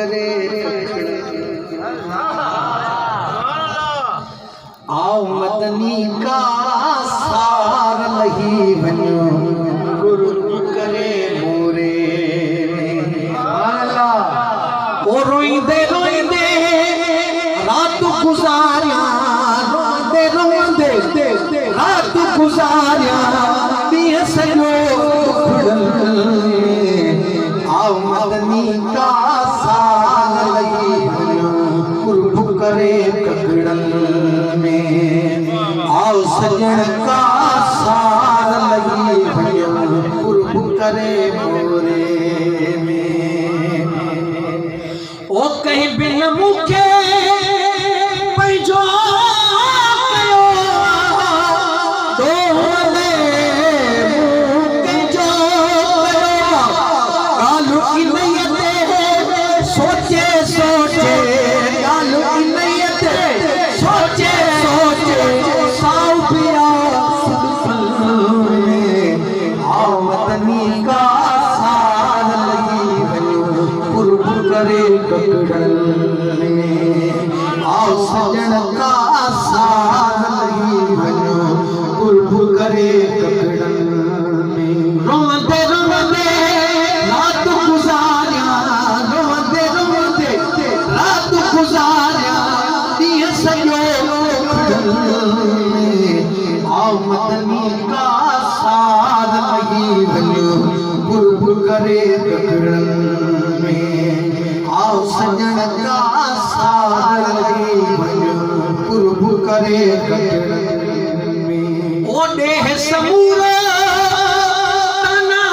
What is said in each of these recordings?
करे आओ मदनी का सार लही बनो गुरु करे मोरे ओ रोइंदे रोइंदे रात गुजारिया रोइंदे रोइंदे रात गुजारिया दिए सजो आओ मदनी का सार लही बनो गुरु करे ककड़न में आओ सजन का सार लगी भयो गुरु करे मोरे में ओ कहीं बिन मुखे पैजो कयो दोहरे मुखे जो कयो कालू की नैयते सोचे सोचे कालू की नैयते सोचे सोचे साउ पिया आओ मदनी का सार लगी भयो गुरु करे ककड़न में आओ सजन का सार लगी भयो गुरु करे ककड़न में रोंदे रोंदे रात गुजारिया रोंदे रोंदे रात गुजारिया दिए सजो आओ मदनी का सार लगी भयो गुरु करे ककड़न में आओ सजन का सार लगी भयो गुरु करे ककड़न में ओ देह समूरा तना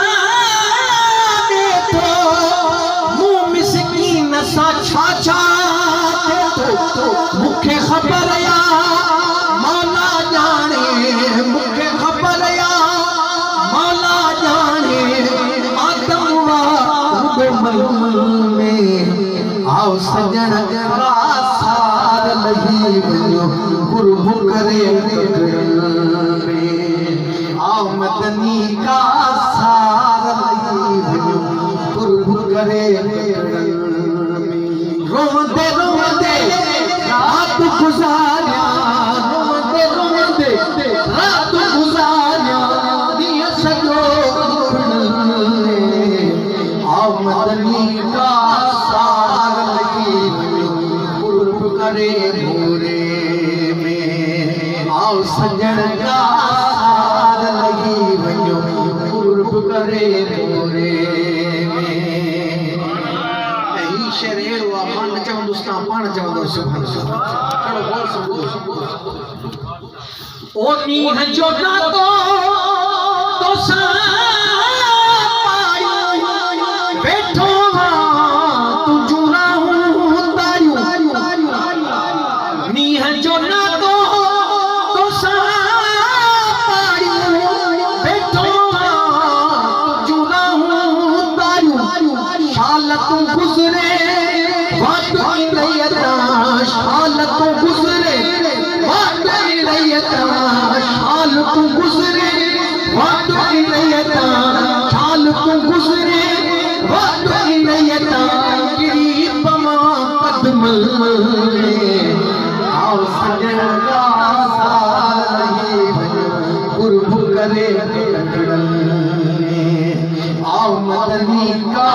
देखो मुंह मिसकीन सा छाछा मुखे खबर या मौला जाने मुखे खबर या मौला जाने आदमवा में आओ सजन का सार लगी भयो गुरु करे ककड़न में आओ मदनी का सार लगी भयो गुरु करे ककड़न में रोंदे रोंदे रात गुजारिया रोंदे रोंदे रात गुजारिया दिए सजो आओ मदनी का सार लगी गुरु करे मोरे में आओ सजन का सार लगी भयो गुरु करे मोरे में यही शरीर हुआ पान चवंदुस्ता पान चवंदो सुभान अल्लाह चलो बोल सुनो ओ नीह जो ना तो सा बैठो तू जुरा हूँ तारू नीह जो ना तो सा बैठो तू जुरा हूँ तारू शाल तू गुजरे बात की रैयता शाल तू गुजरे बात की रैयता शाल तू गुजरे बात की रैयता शाल तू गुजरे बात की रैयता गरीब मां कदम आओ सजन का सार लगी भयो गुरु करे ककड़न में आओ मदनी का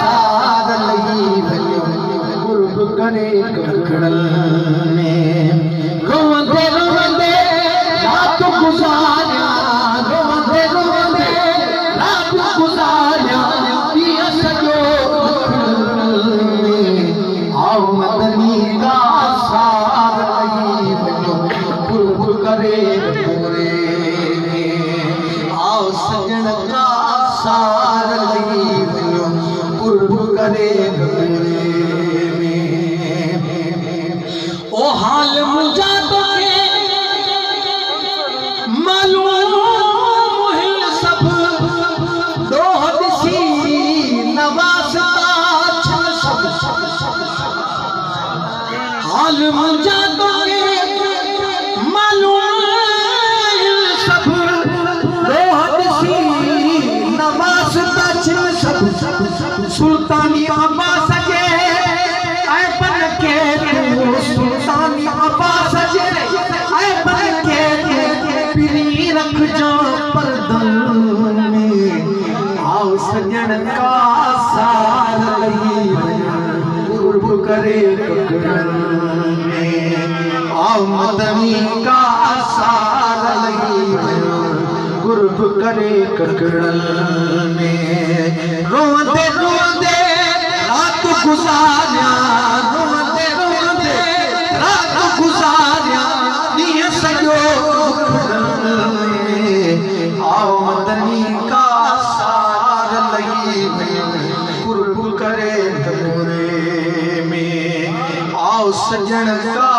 सार लगी भयो गुरु करे ककड़न में रोंदे रोंदे रात गुजारिया रोंदे रोंदे रात गुजारिया दिया सजो आओ मदनी का सार लगी भयो गुरु करे मोरे में आओ सजन का सार लगी भयो गुरु करे मोरे में ओ हाल मुझा तो मालूम है सब दोहदसी नवासता सब हाल मुझा तो मालूम सब दोहदसी नवासता सब सुल्तानी अब्बास के सजन का सार लगी गुरु करे ककड़न में आओ मदनी का सार लगी गुरु करे ककड़न में रोंदे रोंदे रात गुजारिया रोंदे रोंदे रात गुजारिया नी सजो आओ मदनी का सार लगी गुरु करे ककड़े में आओ सजन का